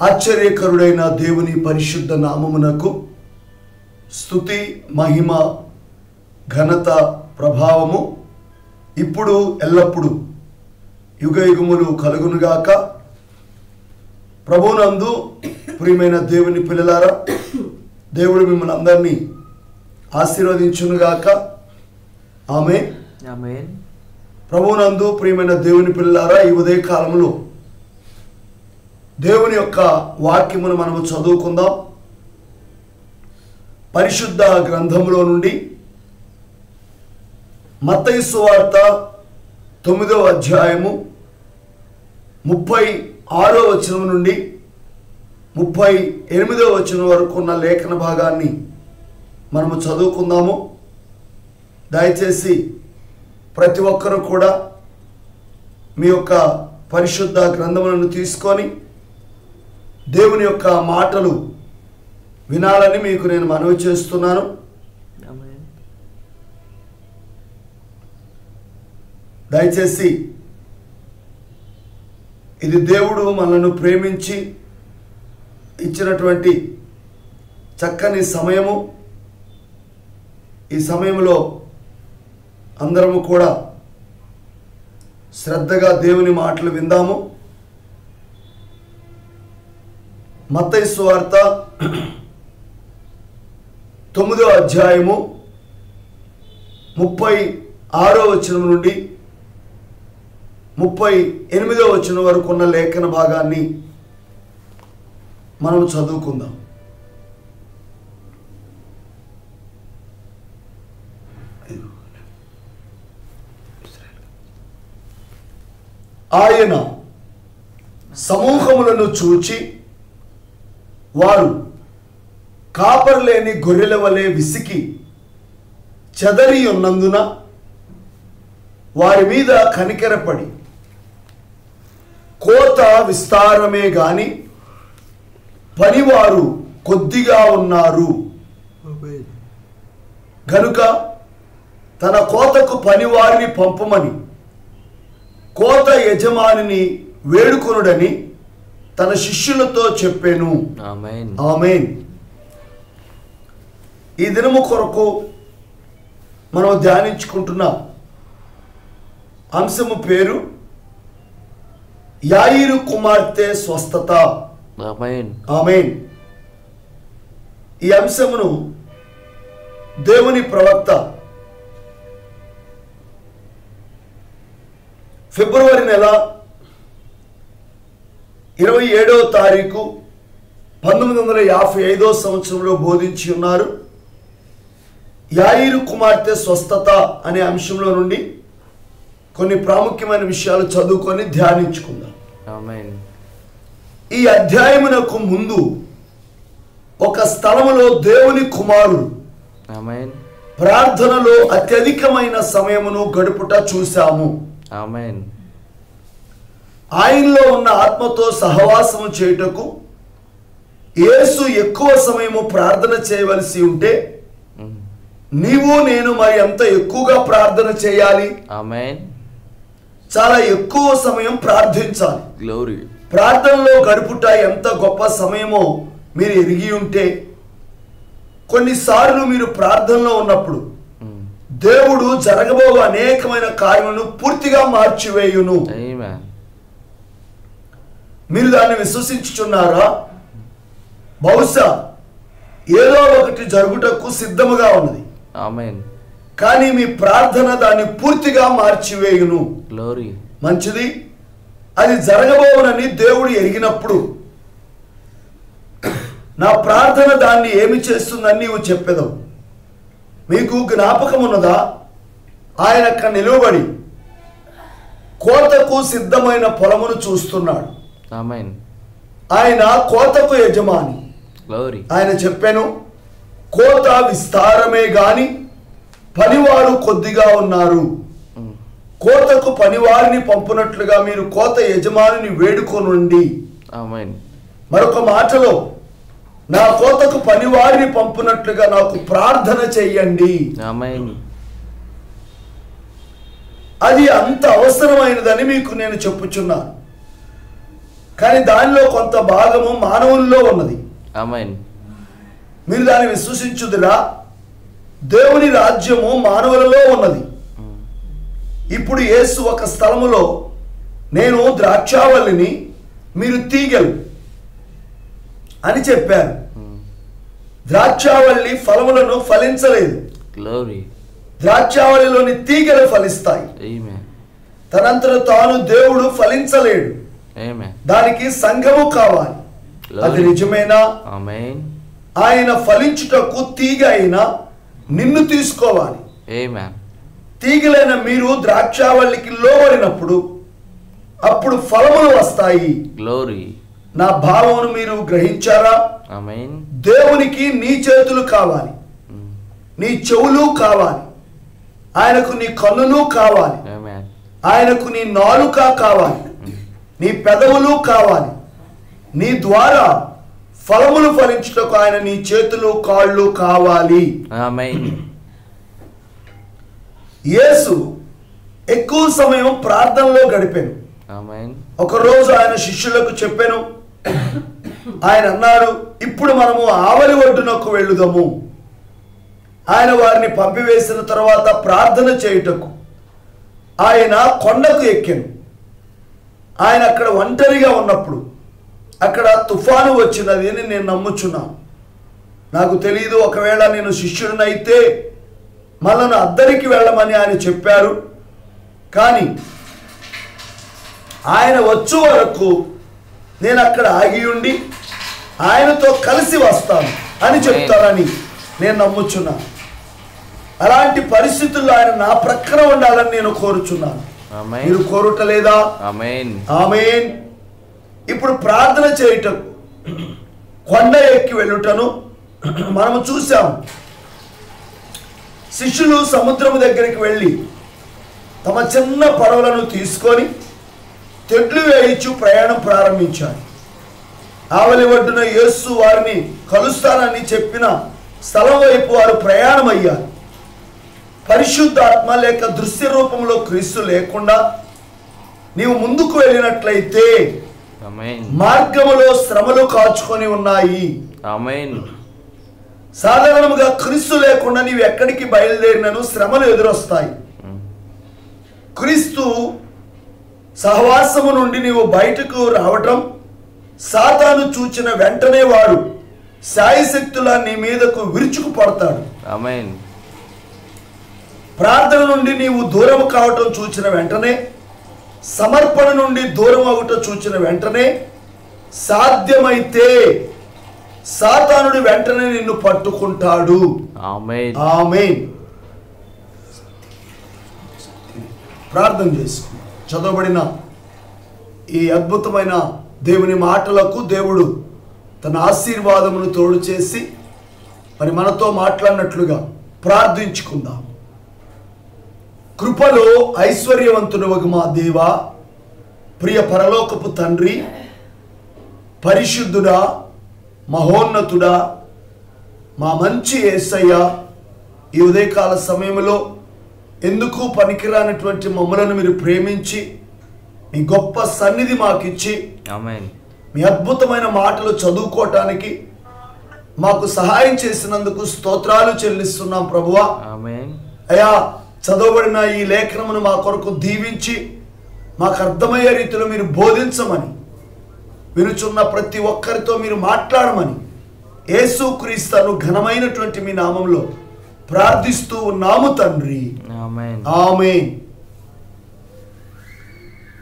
ఆశ్చర్యకరుడైన దేవుని పరిశుద్ధ నామమునకు స్తుతి మహిమ ఘనత ప్రభావము ఇప్పుడు ఎల్లప్పుడు యుగయుగములు కలుగునుగాక. ప్రభువునందు ప్రియమైన దేవుని పిల్లలారా, దేవుడు మిమ్మల్ని అందరినీ ఆశీర్వదించునుగాక. ఆమేన్. ఆమేన్. ప్రభువునందు ప్రియమైన దేవుని పిల్లలారా, ఈ ఉదయ కాలంలో దేవుని యొక్క వాక్యమును మనము చదువుకుందాం. పరిశుద్ధ గ్రంథములో నుండి మత్తయి సువార్త 9వ అధ్యాయము 36వ వచనం నుండి 38వ వచనం వరకు ఉన్న లేఖన భాగాన్ని మనము చదువుకుందాము. దయచేసి ప్రతి ఒక్కరూ కూడా మీ యొక్క పరిశుద్ధ గ్రంథములను తీసుకొని దేవుని యొక్క మాటలు వినాలని మీకు నేను మనవి చేస్తున్నాను. దయచేసి ఇది దేవుడు మనల్ని ప్రేమించి ఇచ్చినటువంటి చక్కని సమయము. ఈ సమయంలో అందరము కూడా శ్రద్ధగా దేవుని మాటలు విందాము. మత్తయి సువార్త 9వ అధ్యాయము 36వ వచనం నుండి 38వ వచనం వరకు ఉన్న లేఖన భాగాన్ని మనం చదువుకుందాం. ఆయన సమూహములను చూచి వారు కాపరులేని గొర్రెల వలె విసికి చెదరి ఉన్నందున వారి మీద కనికరపడి, కోత విస్తారమే గాని పనివారు కొద్దిగా ఉన్నారు గనుక తన కోతకు పనివారిని పంపమని కోత యజమానిని వేడుకొనుడని తన శిష్యులతో చెప్పాను. ఆమేన్. ఆమేన్. ఈ దినము కొరకు మనం ధ్యానించుకుంటున్న అంశము పేరు యాయిరు కుమార్తె స్వస్థత. ఆమేన్. ఆమేన్. ఈ అంశమును దేవుని ప్రవక్త ఫిబ్రవరి నెల 27వ తారీఖు 1955వ సంవత్సరంలో బోధించి ఉన్నారు. యాయిరు కుమార్తె స్వస్థత అనే అంశంలో నుండి కొన్ని ప్రాముఖ్యమైన విషయాలు చదువుకొని ధ్యానించుకుందాం. ఆమేన్. ఈ అధ్యాయమునకు ముందు ఒక స్థలములో దేవుని కుమారుడు ఆమేన్. ప్రార్థనలో అత్యధికమైన సమయమును గడుపుట చూశాము. ఆమేన్. ఆయనలో ఉన్న ఆత్మతో సహవాసము చేయుటకు యేసు ఎక్కువ సమయము ప్రార్థన చేయవలసి ఉంటే నీవు నేను మరి ఎంత ఎక్కువగా ప్రార్థన చేయాలి? ఆమేన్. చాలా ఎక్కువ సమయం ప్రార్థించాలి. గ్లోరీ. ప్రార్థనలో గడుపుట ఎంత గొప్ప సమయమో మీరు ఎరిగి ఉంటే, కొన్నిసార్లు మీరు ప్రార్థనలో ఉన్నప్పుడు దేవుడు జరగబో అనేకమైన కార్యములను పూర్తిగా మార్చివేయును. ఆమేన్. మీరు దాన్ని విశ్వసించుచున్నారా? బహుశా ఏదో ఒకటి జరుగుటకు సిద్ధముగా ఉన్నది. ఆమేన్. కానీ మీ ప్రార్థన దాన్ని పూర్తిగా మార్చివేయును. గ్లోరీ. మంచిది. అది జరగబోవునని దేవుడు ఎరిగినప్పుడు నా ప్రార్థన దాన్ని ఏమి చేస్తుందని నీవు చెప్పెదవు. మీకు జ్ఞాపకం ఉన్నదా? ఆయన అక్కడ నిలువబడి కోతకు సిద్ధమైన పొలమును చూస్తున్నాడు. ఆమేన్. ఆయన కోతకు యజమాని. గ్లోరీ. ఆయన చెప్పాను, కోత విస్తారమే గాని పనివారు కొద్దిగా ఉన్నారు. కోతకు పనివారిని పంపునట్లుగా మీరు కోత యజమానిని వేడుకొనుండి. ఆమేన్. మరొక మాటలో నా కోతకు పనివారిని పంపునట్లుగా నాకు ప్రార్థన చెయ్యండి. ఆమేన్. అది అంత అవసరమైనదని మీకు నేను చెప్పుచున్నాను. కానీ దానిలో కొంత భాగము మానవుల్లో ఉన్నది. ఆమేన్. మీరు దాన్ని విశ్వసించుదురా? దేవుని రాజ్యము మానవులలో ఉన్నది. ఇప్పుడు యేసు ఒక స్థలములో, నేను ద్రాక్షావల్లిని, మీరు తీగలు అని చెప్పారు. ద్రాక్షావల్లి ఫలములను ఫలించలేదు. గ్లోరీ. ద్రాక్షావళిలోని తీగలు ఫలిస్తాయి. ఆమేన్. తనంతట తాను దేవుడు ఫలించలేడు. ఆమేన్. దానికి సంఘము కావాలి. అది నిజమేనా? ఆమేన్. ఆయన ఫలించుటకు తీగ అయినా నిన్ను తీసుకోవాలి. ఆమేన్. తీగలైన మీరు ద్రాక్షావళికి లోబడినప్పుడు అప్పుడు ఫలములు వస్తాయి. గ్లోరీ. నా భావమును మీరు గ్రహించారా? ఆమేన్. దేవునికి నీ చేతులు కావాలి, నీ చెవులు కావాలి, ఆయనకు నీ కన్నులు కావాలి, ఆమేన్. ఆయనకు నీ నాలుక కావాలి, నీ పెదవులు కావాలి. నీ ద్వారా ఫలములు ఫలించుటకు ఆయన నీ చేతులు కాళ్ళు కావాలి. ఆమేన్. యేసు ఎక్కువ సమయం ప్రార్థనలో గడిపాను. ఆమేన్. ఒకరోజు ఆయన శిష్యులకు చెప్పాను. ఆయన అన్నాడు, ఇప్పుడు మనము ఆవలి ఒడ్డునకు వెళ్ళుదాము. ఆయన వారిని పంపివేసిన తర్వాత ప్రార్థన చేయుటకు ఆయన కొండకు ఎక్కాను. ఆయన అక్కడ ఒంటరిగా ఉన్నప్పుడు అక్కడ తుఫాను వచ్చినది అని నేను నమ్ముచున్నాను. నాకు తెలియదు, ఒకవేళ నేను శిష్యుడినైతే మనల్ని అద్దరికి వెళ్ళమని ఆయన చెప్పారు. కానీ ఆయన వచ్చు వరకు నేను అక్కడ ఆగి ఉండి ఆయనతో కలిసి వస్తాను అని చెప్తానని నేను నమ్ముచున్నాను. అలాంటి పరిస్థితుల్లో ఆయన నా ప్రక్కన ఉండాలని నేను కోరుచున్నాను. మీరు కోరుటలేదా? ఆమేన్. ఆమేన్. ఇప్పుడు ప్రార్థన చేయటం, కొండ ఎక్కి వెళ్ళుటను మనము చూసాం. శిష్యులు సముద్రము దగ్గరికి వెళ్ళి తమ చిన్న పడవలను తీసుకొని తెడ్లు వేయించు ప్రయాణం ప్రారంభించారు. ఆవలి ఒడ్డున యేసు వారిని కలుస్తానని చెప్పిన స్థలం వైపు వారు ప్రయాణం అయ్యారు. పరిశుద్ధాత్మ లేక దృశ్య రూపంలో క్రీస్తు లేకుండా నీవు ముందుకు వెళ్ళినట్లయితే మార్గములో శ్రమలు కాచుకొని ఉన్నాయి. ఆమేన్. సాధారణంగా క్రీస్తు లేకుండా నీవు ఎక్కడికి బయలుదేరినను శ్రమలు ఎదురొస్తాయి. క్రీస్తు సహవాసము నుండి నీవు బయటకు రావటం సాతాను చూచిన వెంటనే వాడు శాయశక్తులా నీ మీదకు విరుచుకు పడతాడు. ఆమేన్. ప్రార్థన నుండి నీవు దూరం కావటం చూచిన వెంటనే, సమర్పణ నుండి దూరం అవటం చూచిన వెంటనే సాధ్యమైతే సాతానుడు వెంటనే నిన్ను పట్టుకుంటాడు. ఆమేన్. ఆమేన్. ప్రార్థన చేసుకుందాం. చదవబడిన ఈ అద్భుతమైన దేవుని మాటలకు దేవుడు తన ఆశీర్వాదమును తోడు చేసి మరి మనతో మాట్లాడినట్లుగా ప్రార్థించుకుందాం. కృపలో ఐశ్వర్యవంతుడవగు మా దేవా, ప్రియ పరలోకపు తండ్రి, పరిశుద్ధుడా, మహోన్నతుడా, మా మంచి యేసయ్య, ఈ ఉదయకాల సమయంలో ఎందుకు పనికిరానటువంటి మమ్మలను మీరు ప్రేమించి మీ గొప్ప సన్నిధి మాకిచ్చి ఆమేన్. మీ అద్భుతమైన మాటలు చదువుకోవటానికి మాకు సహాయం చేసినందుకు స్తోత్రాలు చెల్లిస్తున్నాం ప్రభువా. ఆమేన్. అయ్యా, చదవబడిన ఈ లేఖనమును మా కొరకు దీవించి మాకు అర్థమయ్యే రీతిలో మీరు బోధించమని, వినుచున్న ప్రతి ఒక్కరితో మీరు మాట్లాడమని యేసుక్రీస్తు ఘనమైనటువంటి మీ నామంలో ప్రార్థిస్తూ ఉన్నాము తండ్రి. ఆమేన్. ఆమేన్.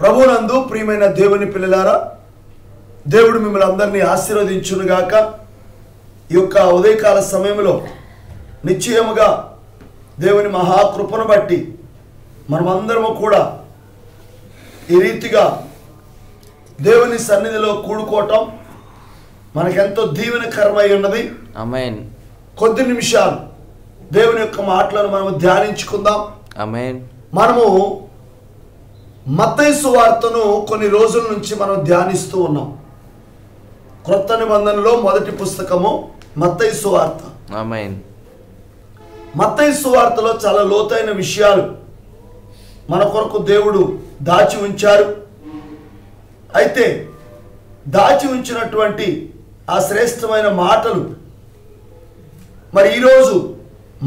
ప్రభునందు ప్రియమైన దేవుని పిల్లలారా, దేవుడు మిమ్మల్ని అందరినీ ఆశీర్వదించునుగాక. ఈ యొక్క ఉదయకాల సమయంలో నిశ్చయముగా దేవుని మహాకృపను బట్టి మనమందరము కూడా ఈ రీతిగా దేవుని సన్నిధిలో కూడుకోవటం మనకెంతో దీవెనకరమై ఉన్నది. ఆమేన్. కొద్ది నిమిషాలు దేవుని యొక్క మాటలను మనము ధ్యానించుకుందాం. ఆమేన్. మనము మత్తయి సువార్తను కొన్ని రోజుల నుంచి మనం ధ్యానిస్తూ ఉన్నాం. క్రొత్త నిబంధనలో మొదటి పుస్తకము మత్తయి సువార్త. ఆమేన్. మత్తయి సువార్తలో చాలా లోతైన విషయాలు మన కొరకు దేవుడు దాచి ఉంచారు. అయితే దాచి ఉంచినటువంటి ఆ శ్రేష్టమైన మాటలు మరి ఈరోజు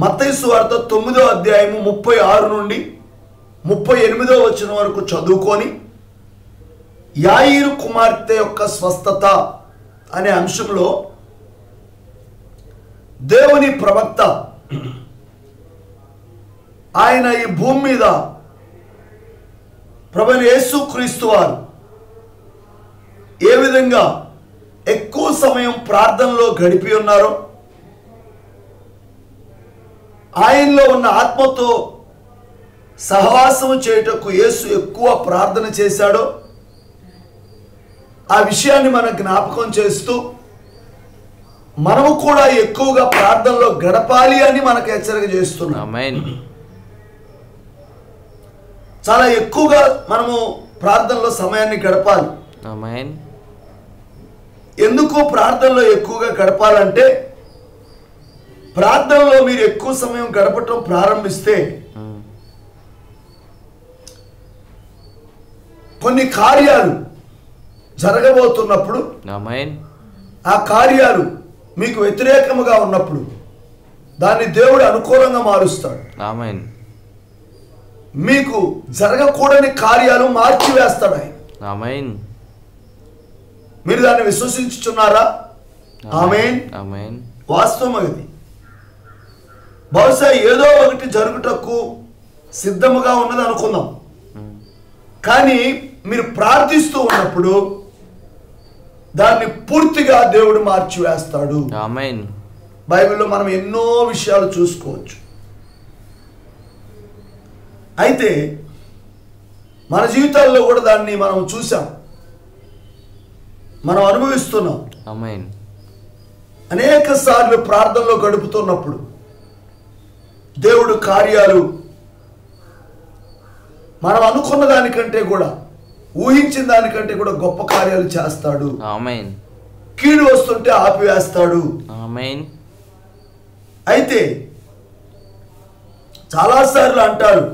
మత్తయి సువార్త 9వ అధ్యాయము 36 నుండి 38వ వచనం వరకు చదువుకొని యాయీరు కుమార్తె యొక్క స్వస్థత అనే అంశంలో దేవుని ప్రవక్త ఆయన ఈ భూమి మీద ప్రభువైన యేసుక్రీస్తు వారు ఏ విధంగా ఎక్కువ సమయం ప్రార్థనలో గడిపి ఉన్నారో, ఆయనలో ఉన్న ఆత్మతో సహవాసం చేయుటకు యేసు ఎక్కువ ప్రార్థన చేశాడో ఆ విషయాన్ని మనం జ్ఞాపకం చేస్తూ మనము కూడా ఎక్కువగా ప్రార్థనలో గడపాలి అని మనకు హెచ్చరిక చేస్తున్నాం. ఆమేన్. చాలా ఎక్కువగా మనము ప్రార్థనలో సమయాన్ని గడపాలి. ఆమేన్. ఎందుకు ప్రార్థనలో ఎక్కువగా గడపాలంటే, ప్రార్థనలో మీరు ఎక్కువ సమయం గడపటం ప్రారంభిస్తే కొన్ని కార్యాలు జరగబోతున్నప్పుడు, ఆమేన్, ఆ కార్యాలు మీకు వ్యతిరేకముగా ఉన్నప్పుడు దాన్ని దేవుడు అనుకూలంగా మారుస్తాడు. ఆమేన్. మీకు జరగకూడని కార్యాలు మార్చివేస్తాడు ఆయన. ఆమేన్. మీరు దాన్ని విశ్వసించుచున్నారా? ఆమేన్. ఆమేన్. వాస్తవం అది. బహుశా ఏదో ఒకటి జరుగుటకు సిద్ధముగా ఉన్నది అనుకుందాం, కానీ మీరు ప్రార్థిస్తూ ఉన్నప్పుడు దాన్ని పూర్తిగా దేవుడు మార్చివేస్తాడు. ఆమేన్. బైబిల్లో మనం ఎన్నో విషయాలు చూసుకోవచ్చు. అయితే మన జీవితాల్లో కూడా దాన్ని మనం చూసాం, మనం అనుభవిస్తున్నాం. ఆమేన్. అనేక సార్లు ప్రార్థనలో గడుపుతున్నప్పుడు దేవుడు కార్యాలు మనం అనుకున్న దానికంటే కూడా, ఊహించిన దానికంటే కూడా గొప్ప కార్యాలు చేస్తాడు. ఆమేన్. కీడు వస్తుంటే ఆపివేస్తాడు. ఆమేన్. అయితే చాలాసార్లు అంటారు,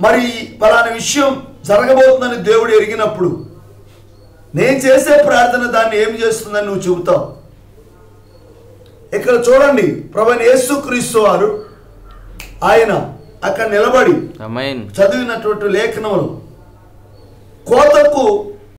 మరి పలానా విషయం జరగబోతుందని దేవుడు ఎరిగినప్పుడు నేను చేసే ప్రార్థన దాన్ని ఏం చేస్తుందని నువ్వు చెబుతావు. ఇక్కడ చూడండి, ప్రభువైన యేసుక్రీస్తు వారు ఆయన అక్కడ నిలబడి ఆమేన్. చదివినటువంటి లేఖనములు కోతకు